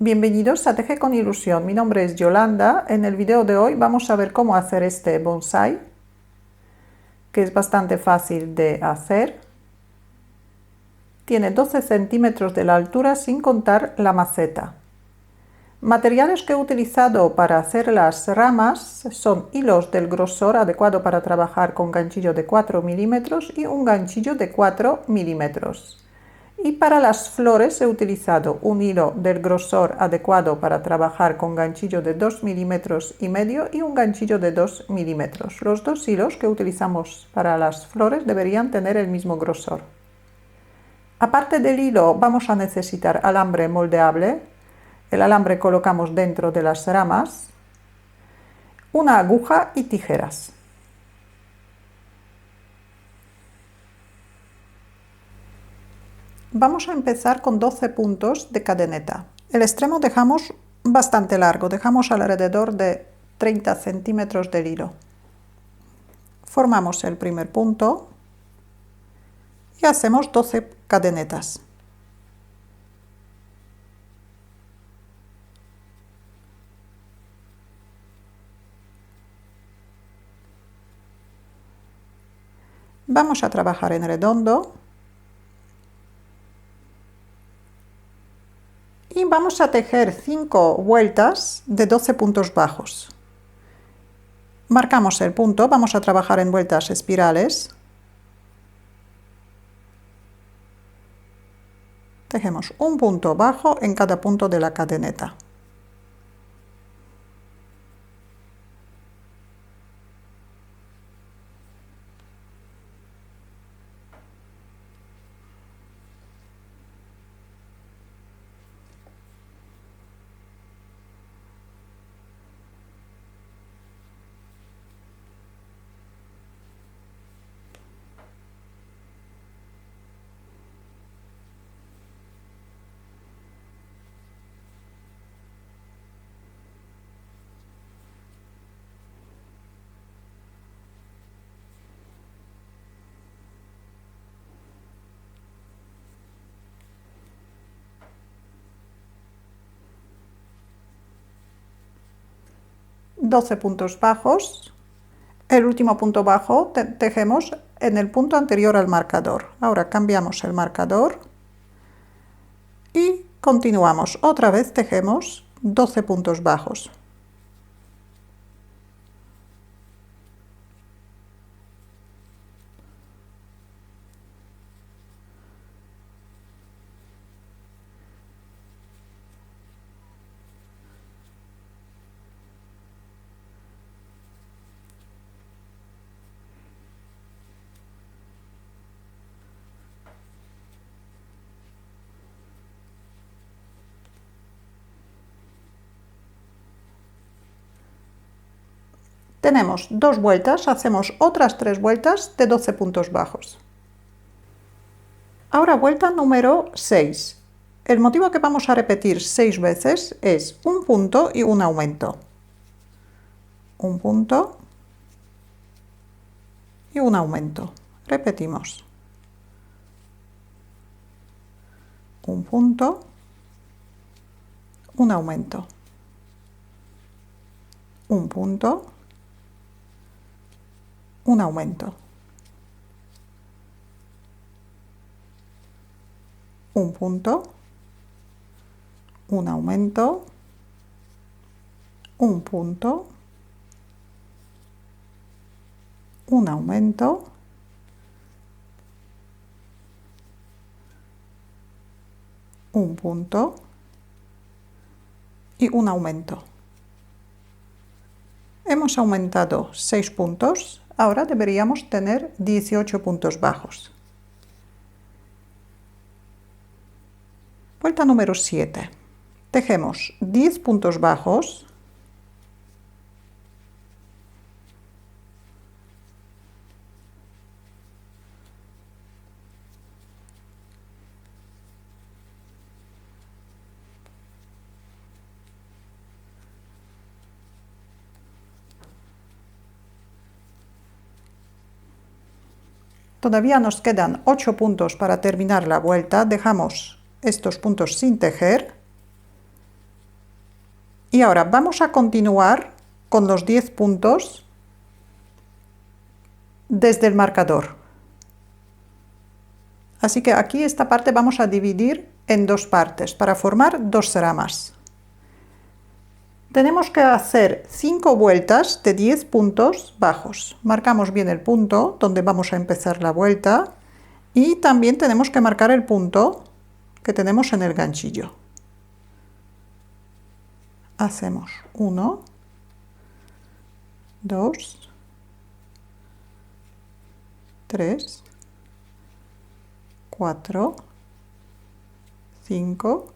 Bienvenidos a Teje con Ilusión. Mi nombre es Yolanda. En el video de hoy vamos a ver cómo hacer este bonsai, que es bastante fácil de hacer. Tiene 12 centímetros de la altura sin contar la maceta. Materiales que he utilizado para hacer las ramas son hilos del grosor adecuado para trabajar con ganchillo de 4 milímetros y un ganchillo de 4 milímetros. Y para las flores he utilizado un hilo del grosor adecuado para trabajar con ganchillo de 2,5 milímetros y un ganchillo de 2 milímetros. Los dos hilos que utilizamos para las flores deberían tener el mismo grosor. Aparte del hilo vamos a necesitar alambre moldeable. El alambre colocamos dentro de las ramas, una aguja y tijeras. Vamos a empezar con 12 puntos de cadeneta. El extremo dejamos bastante largo, dejamos alrededor de 30 centímetros del hilo. Formamos el primer punto y hacemos 12 cadenetas. Vamos a trabajar en redondo. Y vamos a tejer 5 vueltas de 12 puntos bajos. Marcamos el punto, vamos a trabajar en vueltas espirales. Tejemos un punto bajo en cada punto de la cadeneta. Doce puntos bajos. El último punto bajo tejemos en el punto anterior al marcador. Ahora cambiamos el marcador y continuamos. Otra vez tejemos 12 puntos bajos. Tenemos 2 vueltas, hacemos otras 3 vueltas de 12 puntos bajos. Ahora vuelta número 6. El motivo que vamos a repetir 6 veces es un punto y un aumento. Un punto y un aumento. Repetimos. Un punto, un aumento. Un punto, un aumento. Un punto, un aumento, un punto, un aumento, un punto y un aumento. Hemos aumentado 6 puntos, ahora deberíamos tener 18 puntos bajos. Vuelta número 7. Tejemos 10 puntos bajos. Todavía nos quedan 8 puntos para terminar la vuelta. Dejamos estos puntos sin tejer Y ahora vamos a continuar con los 10 puntos desde el marcador. Así que aquí esta parte vamos a dividir en dos partes para formar dos ramas. Tenemos que hacer 5 vueltas de 10 puntos bajos. Marcamos bien el punto donde vamos a empezar la vuelta y también tenemos que marcar el punto que tenemos en el ganchillo. Hacemos 1, 2, 3, 4, 5,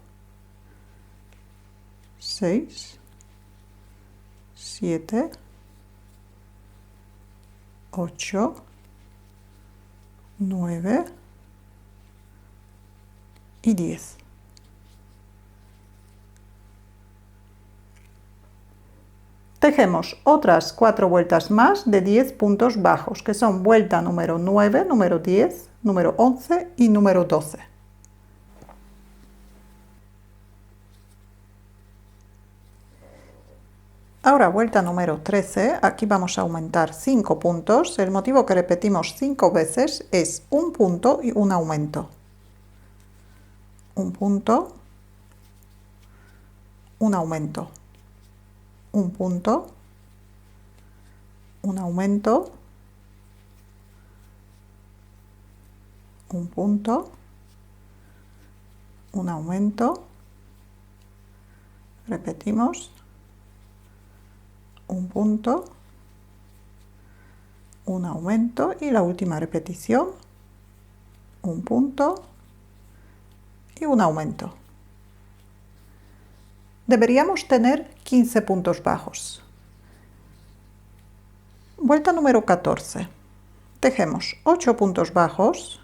6, 7, 8, 9 y 10. Tejemos otras 4 vueltas más de 10 puntos bajos, que son vuelta número 9, número 10, número 11 y número 12. Ahora vuelta número 13, aquí vamos a aumentar 5 puntos. El motivo que repetimos 5 veces es un punto y un aumento. Un punto, un aumento. Un punto, un aumento, un punto, un aumento, repetimos, un punto, un aumento y la última repetición, un punto y un aumento. Deberíamos tener 15 puntos bajos. Vuelta número 14. Tejemos 8 puntos bajos.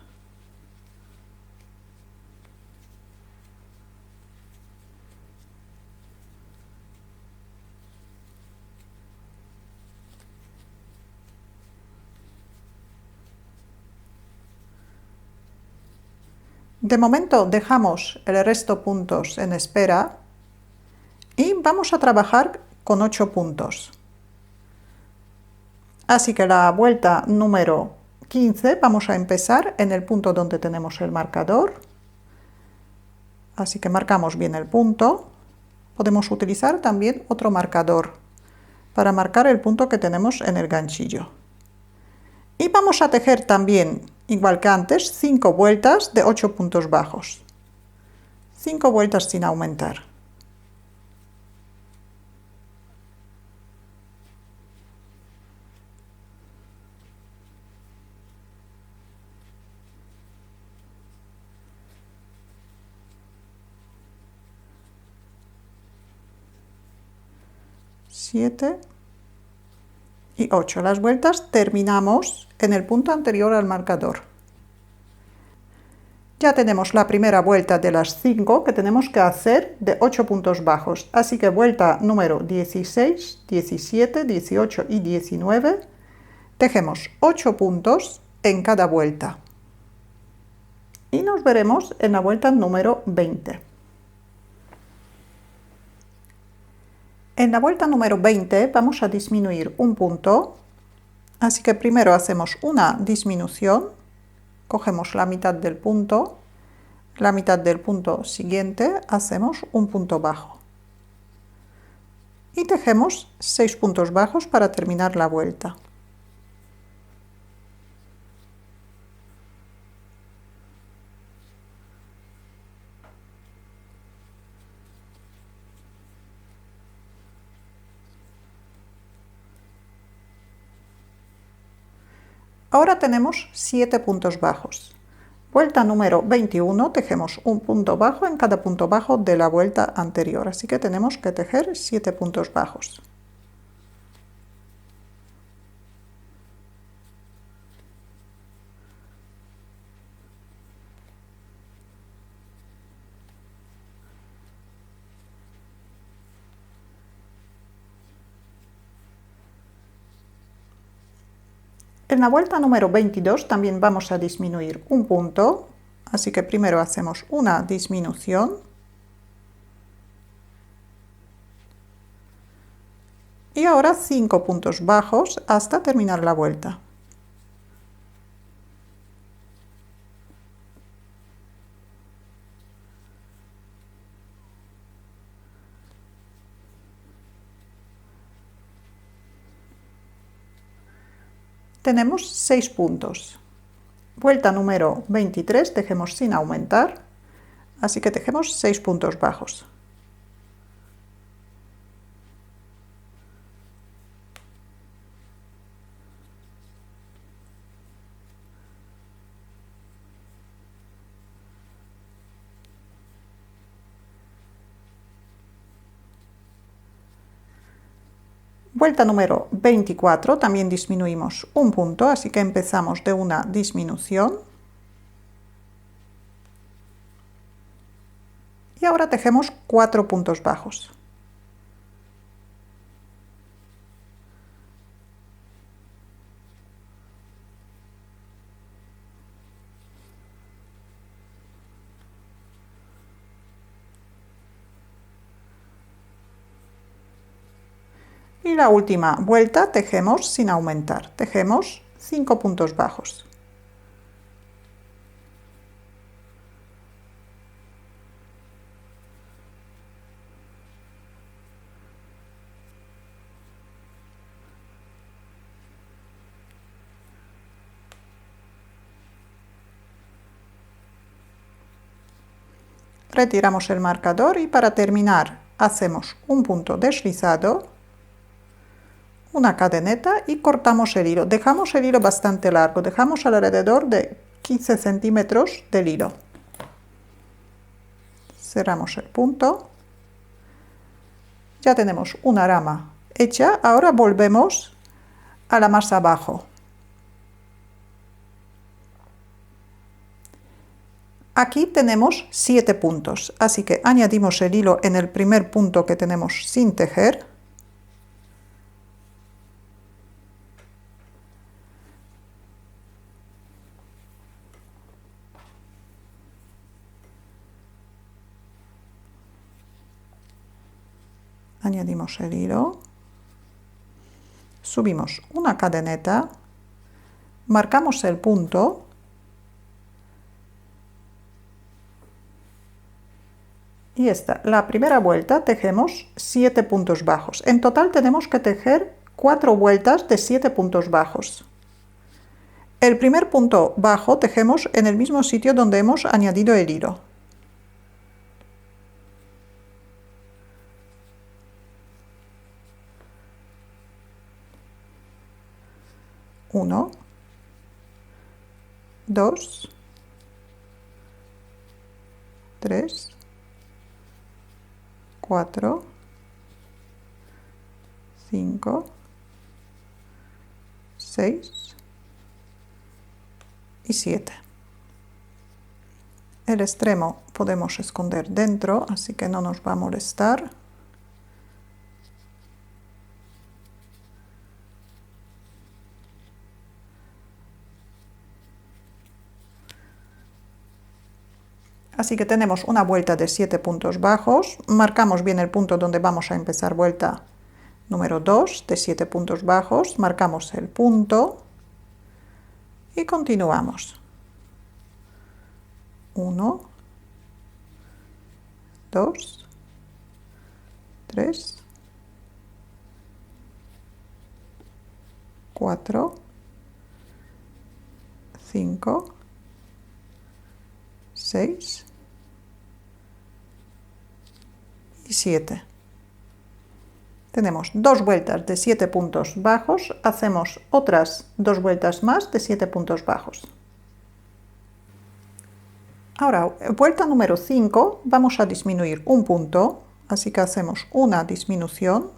De momento dejamos el resto puntos en espera y vamos a trabajar con 8 puntos. Así que la vuelta número 15 vamos a empezar en el punto donde tenemos el marcador. Así que marcamos bien el punto. Podemos utilizar también otro marcador para marcar el punto que tenemos en el ganchillo. Y vamos a tejer también, igual que antes, 5 vueltas de 8 puntos bajos. 5 vueltas sin aumentar. Siete y 8. Las vueltas terminamos en el punto anterior al marcador. Ya tenemos la primera vuelta de las 5 que tenemos que hacer de 8 puntos bajos. Así que vuelta número 16, 17, 18 y 19. Tejemos 8 puntos en cada vuelta. Y nos veremos en la vuelta número 20. En la vuelta número 20 vamos a disminuir un punto, así que primero hacemos una disminución, cogemos la mitad del punto siguiente hacemos un punto bajo. Y tejemos 6 puntos bajos para terminar la vuelta. Ahora tenemos 7 puntos bajos. Vuelta número 21, tejemos un punto bajo en cada punto bajo de la vuelta anterior, así que tenemos que tejer 7 puntos bajos. En la vuelta número 22 también vamos a disminuir un punto, así que primero hacemos una disminución Y ahora 5 puntos bajos hasta terminar la vuelta. Tenemos 6 puntos. Vuelta número 23, tejemos sin aumentar, así que tejemos 6 puntos bajos. Vuelta número 24, también disminuimos un punto, así que empezamos de una disminución. Y ahora tejemos 4 puntos bajos. Y la última vuelta tejemos sin aumentar, tejemos 5 puntos bajos. Retiramos el marcador y para terminar hacemos un punto deslizado, una cadeneta y cortamos el hilo. Dejamos el hilo bastante largo, dejamos alrededor de 15 centímetros del hilo. Cerramos el punto. Ya tenemos una rama hecha, ahora volvemos a la más abajo. Aquí tenemos 7 puntos, así que añadimos el hilo en el primer punto que tenemos sin tejer. Añadimos el hilo, subimos una cadeneta, marcamos el punto y esta, la primera vuelta tejemos 7 puntos bajos. En total tenemos que tejer 4 vueltas de 7 puntos bajos. El primer punto bajo tejemos en el mismo sitio donde hemos añadido el hilo. Uno, 2, 3, 4, 5, 6 y 7. El extremo podemos esconder dentro, así que no nos va a molestar. Así que tenemos una vuelta de 7 puntos bajos, marcamos bien el punto donde vamos a empezar vuelta número 2 de 7 puntos bajos, marcamos el punto y continuamos. 1, 2, 3, 4, 5, 6 y 7. Tenemos 2 vueltas de 7 puntos bajos, hacemos otras 2 vueltas más de 7 puntos bajos. Ahora, vuelta número 5, vamos a disminuir un punto, así que hacemos una disminución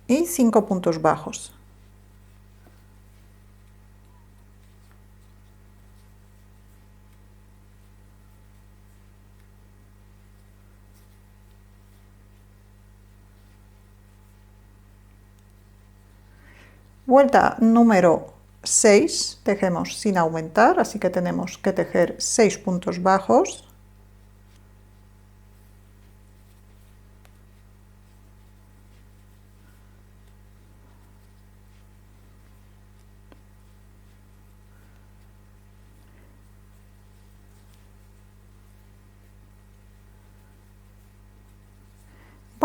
y 5 puntos bajos. Vuelta número 6, tejemos sin aumentar, así que tenemos que tejer 6 puntos bajos.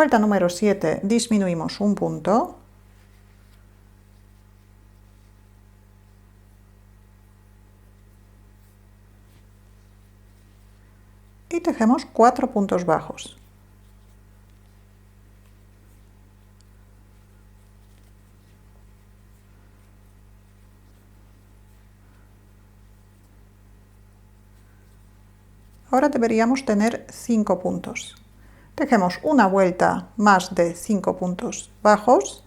Vuelta número 7, disminuimos un punto. Y tejemos 4 puntos bajos. Ahora deberíamos tener 5 puntos. Tejemos una vuelta más de 5 puntos bajos.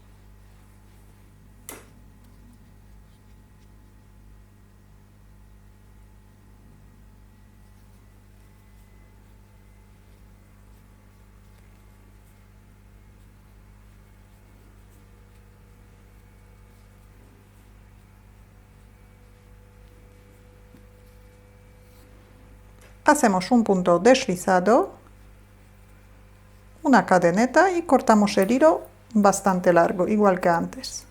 Hacemos un punto deslizado, una cadeneta y cortamos el hilo bastante largo, igual que antes.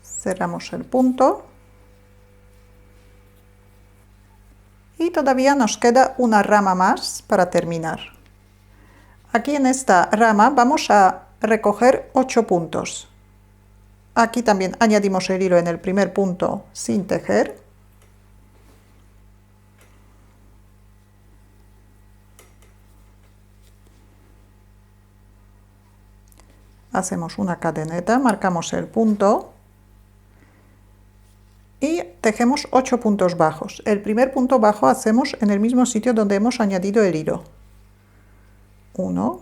Cerramos el punto. Y todavía nos queda una rama más para terminar. Aquí en esta rama vamos a recoger 8 puntos. Aquí también añadimos el hilo en el primer punto sin tejer. Hacemos una cadeneta, marcamos el punto y tejemos 8 puntos bajos. El primer punto bajo hacemos en el mismo sitio donde hemos añadido el hilo. 1,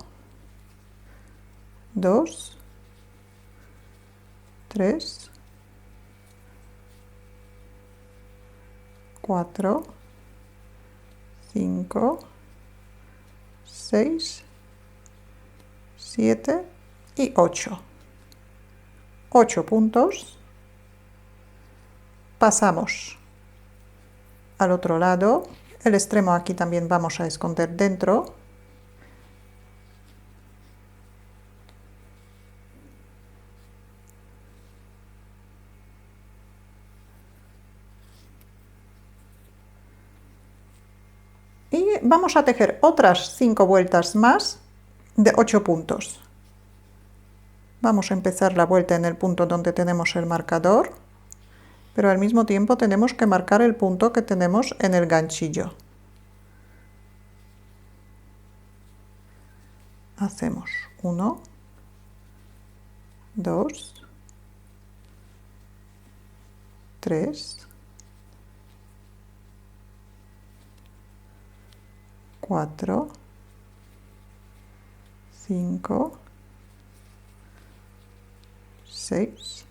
2, 3, 4, 5, 6, 7 y 8. 8 puntos. Pasamos al otro lado. El extremo aquí también vamos a esconder dentro. Y vamos a tejer otras 5 vueltas más de 8 puntos. Vamos a empezar la vuelta en el punto donde tenemos el marcador, pero al mismo tiempo tenemos que marcar el punto que tenemos en el ganchillo. Hacemos 1, 2, 3, 4, 5, 6,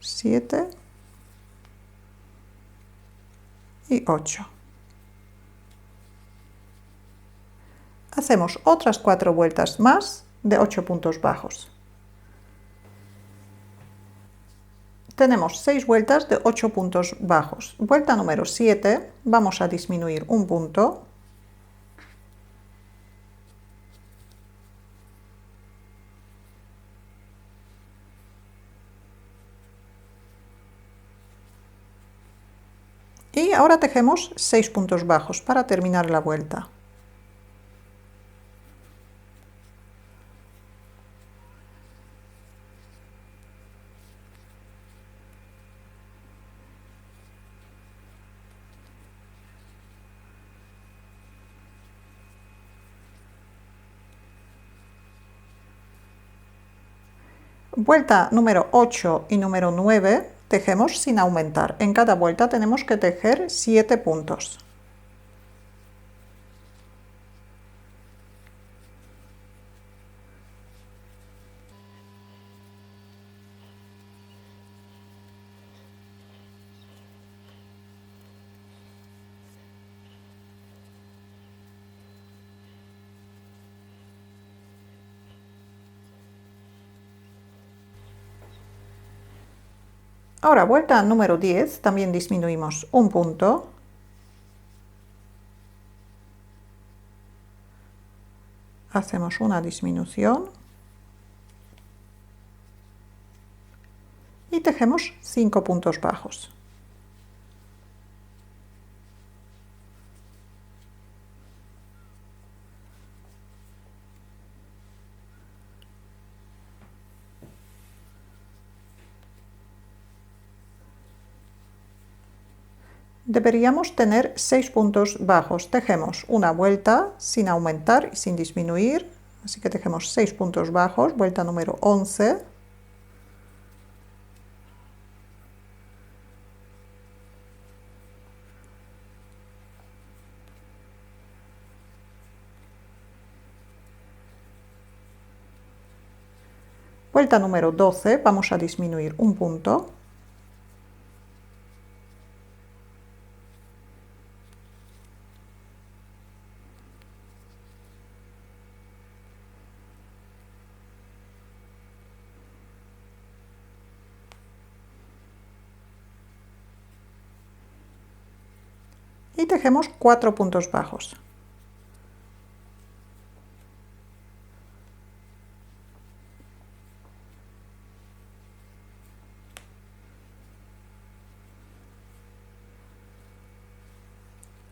7 y 8. Hacemos otras 4 vueltas más de 8 puntos bajos. Tenemos 6 vueltas de 8 puntos bajos. Vuelta número 7, vamos a disminuir un punto. Y ahora tejemos 6 puntos bajos para terminar la vuelta. Vuelta número 8 y número 9 tejemos sin aumentar. En cada vuelta tenemos que tejer 7 puntos. Ahora, vuelta número 10, también disminuimos un punto. Hacemos una disminución. Y tejemos 5 puntos bajos. deberíamos tener 6 puntos bajos. Tejemos una vuelta sin aumentar y sin disminuir, así que tejemos 6 puntos bajos, vuelta número 11. Vuelta número 12, vamos a disminuir un punto. Y tejemos 4 puntos bajos.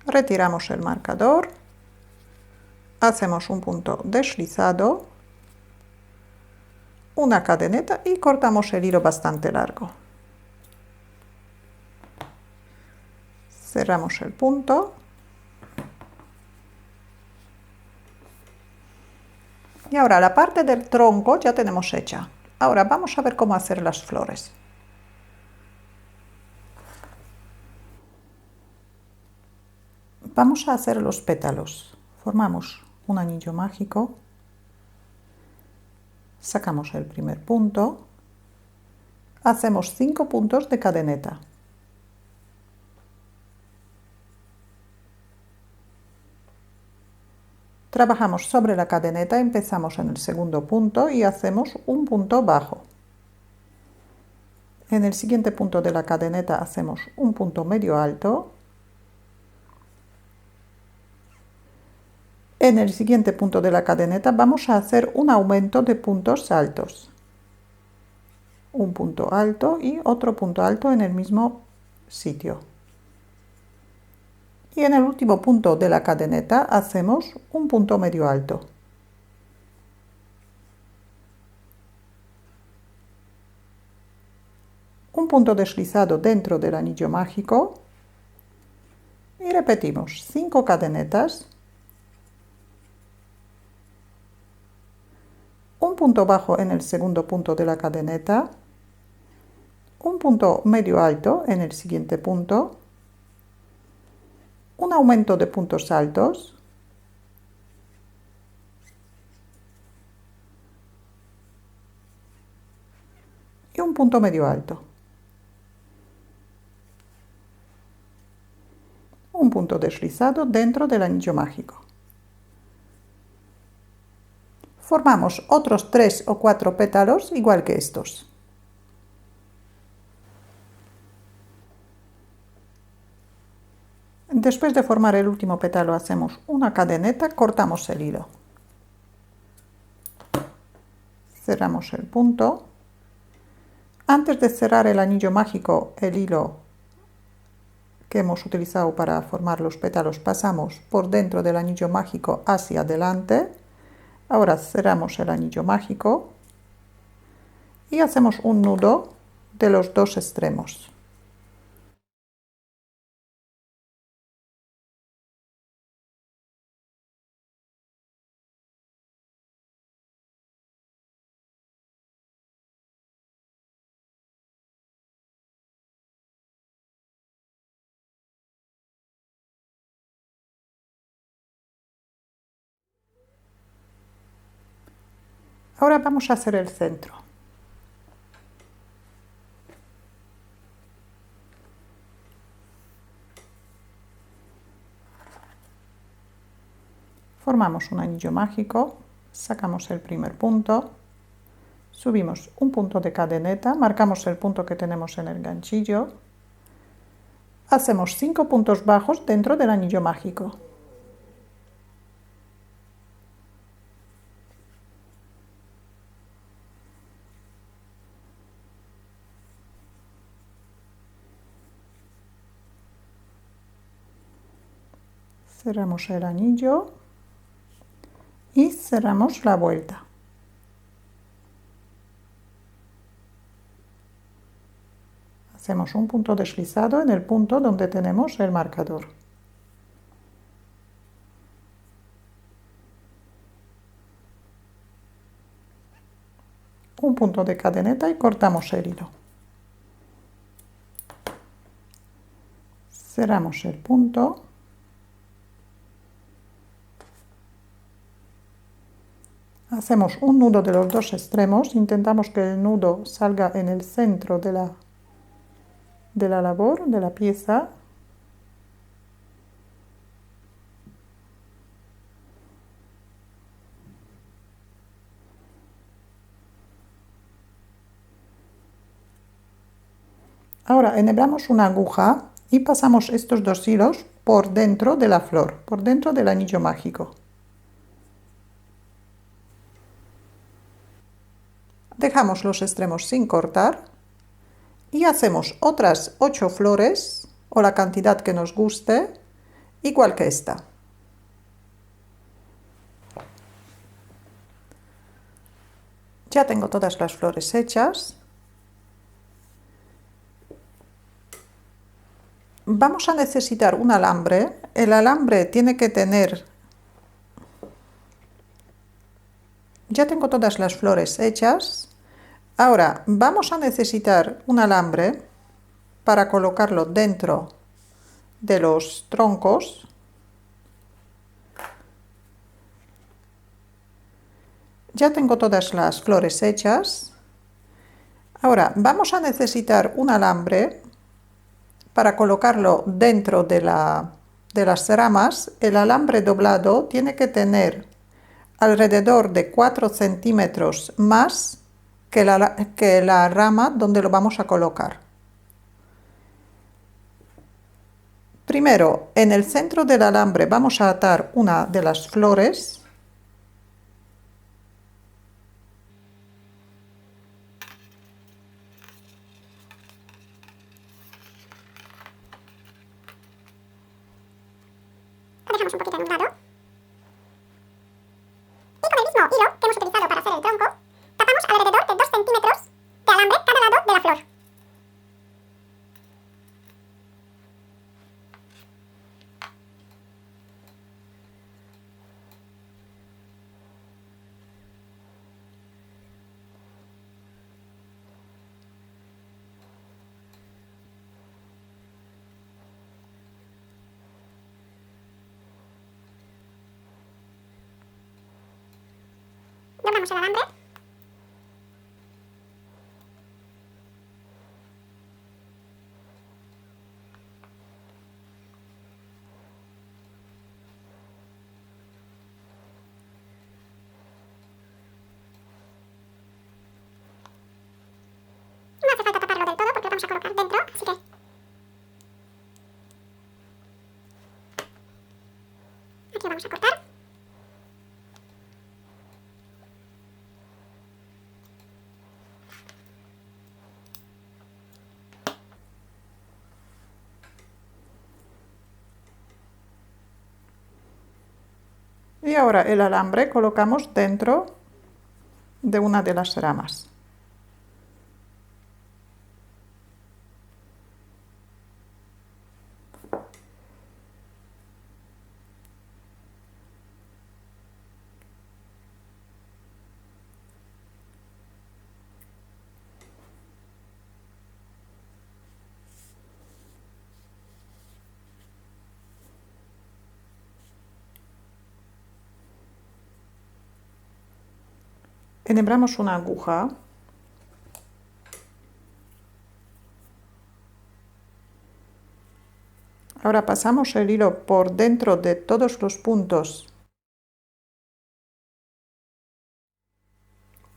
Retiramos el marcador, hacemos un punto deslizado, una cadeneta y cortamos el hilo bastante largo. Cerramos el punto y ahora la parte del tronco ya tenemos hecha. Ahora vamos a ver cómo hacer las flores. Vamos a hacer los pétalos. Formamos un anillo mágico, sacamos el primer punto, hacemos 5 puntos de cadeneta. Trabajamos sobre la cadeneta, empezamos en el segundo punto y hacemos un punto bajo. En el siguiente punto de la cadeneta hacemos un punto medio alto. En el siguiente punto de la cadeneta vamos a hacer un aumento de puntos altos. Un punto alto y otro punto alto en el mismo sitio. Y en el último punto de la cadeneta hacemos un punto medio alto. Un punto deslizado dentro del anillo mágico y repetimos 5 cadenetas. Un punto bajo en el segundo punto de la cadeneta, un punto medio alto en el siguiente punto, un aumento de puntos altos, y un punto medio alto. Un punto deslizado dentro del anillo mágico. Formamos otros 3 o 4 pétalos igual que estos. Después de formar el último pétalo hacemos una cadeneta, cortamos el hilo. Cerramos el punto. Antes de cerrar el anillo mágico, el hilo que hemos utilizado para formar los pétalos pasamos por dentro del anillo mágico hacia adelante. Ahora cerramos el anillo mágico y hacemos un nudo de los dos extremos. Ahora vamos a hacer el centro. Formamos un anillo mágico, sacamos el primer punto, subimos un punto de cadeneta, marcamos el punto que tenemos en el ganchillo, hacemos 5 puntos bajos dentro del anillo mágico. Cerramos el anillo y cerramos la vuelta. Hacemos un punto deslizado en el punto donde tenemos el marcador. Un punto de cadeneta y cortamos el hilo. Cerramos el punto. Hacemos un nudo de los dos extremos, intentamos que el nudo salga en el centro de la labor, de la pieza. Ahora enhebramos una aguja y pasamos estos dos hilos por dentro de la flor, por dentro del anillo mágico. Dejamos los extremos sin cortar y hacemos otras 8 flores o la cantidad que nos guste, igual que esta. Ya tengo todas las flores hechas. Vamos a necesitar un alambre. El alambre tiene que tener... Ya tengo todas las flores hechas. Ahora vamos a necesitar un alambre para colocarlo dentro de los troncos. Ya tengo todas las flores hechas. Ahora vamos a necesitar un alambre para colocarlo dentro de las ramas. El alambre doblado tiene que tener alrededor de 4 centímetros más que la rama donde lo vamos a colocar. Primero, en el centro del alambre vamos a atar una de las flores. Lo dejamos un poquito en un lado. Y con el mismo hilo que hemos utilizado para hacer el tronco, tapamos alrededor de 2 centímetros de alambre cada lado de la flor. Doblamos el alambre. No hace falta taparlo del todo porque lo vamos a colocar dentro, así que... Aquí lo vamos a cortar. Y ahora el alambre colocamos dentro de una de las ramas. Enhebramos una aguja. Ahora pasamos el hilo por dentro de todos los puntos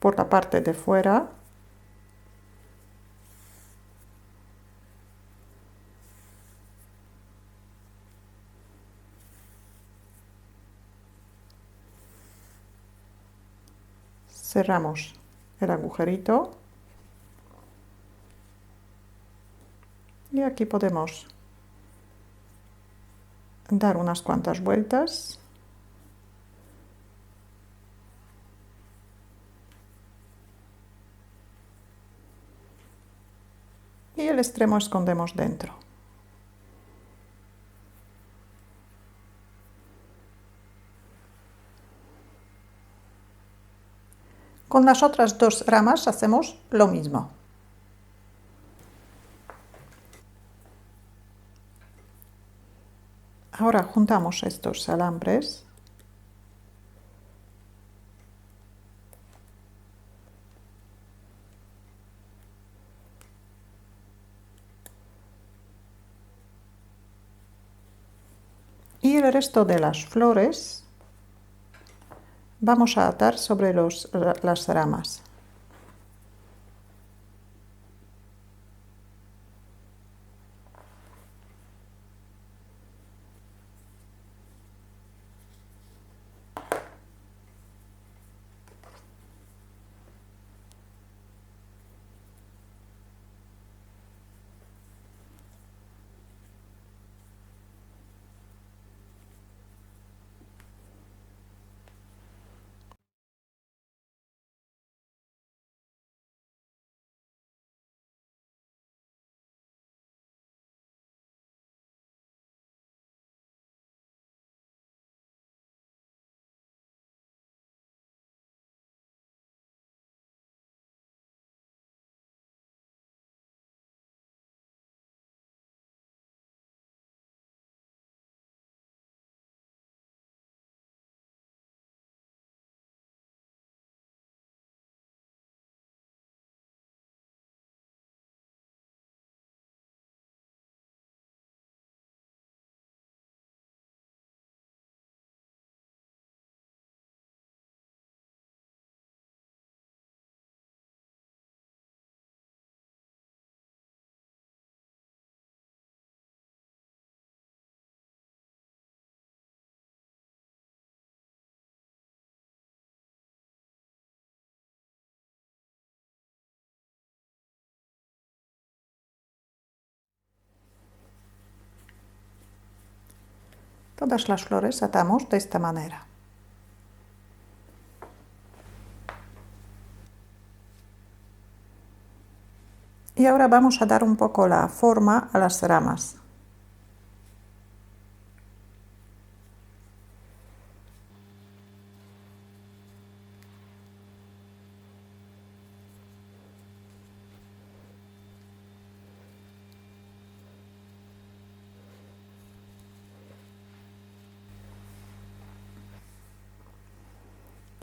por la parte de fuera. Cerramos el agujerito y aquí podemos dar unas cuantas vueltas. Y el extremo escondemos dentro. Con las otras dos ramas hacemos lo mismo. Ahora juntamos estos alambres. Y el resto de las flores vamos a atar sobre las ramas. Todas las flores atamos de esta manera. Y ahora vamos a dar un poco la forma a las ramas.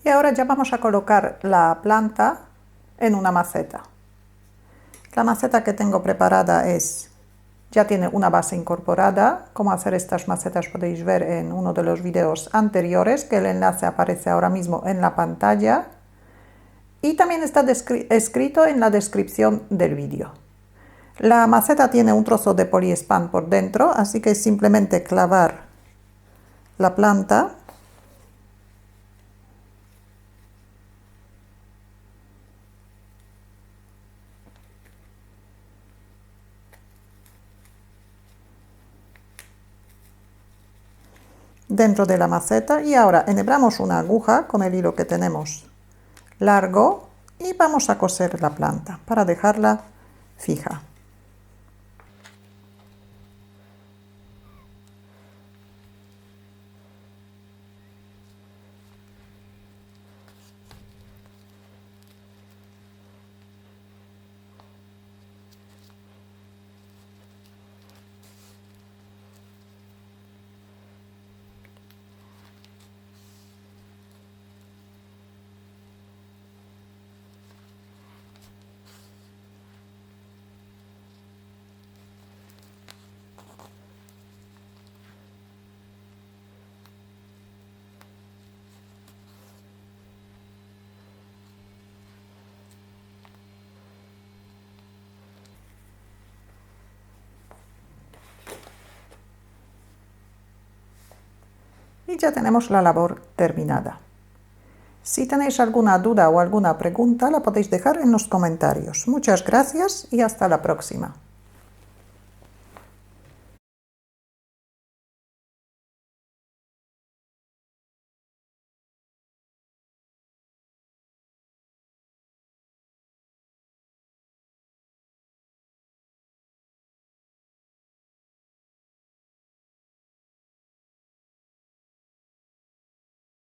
Y ahora ya vamos a colocar la planta en una maceta. La maceta que tengo preparada ya tiene una base incorporada. Cómo hacer estas macetas podéis ver en uno de los videos anteriores, que el enlace aparece ahora mismo en la pantalla. Y también está escrito en la descripción del vídeo. La maceta tiene un trozo de poliespan por dentro, así que es simplemente clavar la planta. Dentro de la maceta, y ahora enhebramos una aguja con el hilo que tenemos largo y vamos a coser la planta para dejarla fija. Y ya tenemos la labor terminada. Si tenéis alguna duda o alguna pregunta, la podéis dejar en los comentarios. Muchas gracias y hasta la próxima.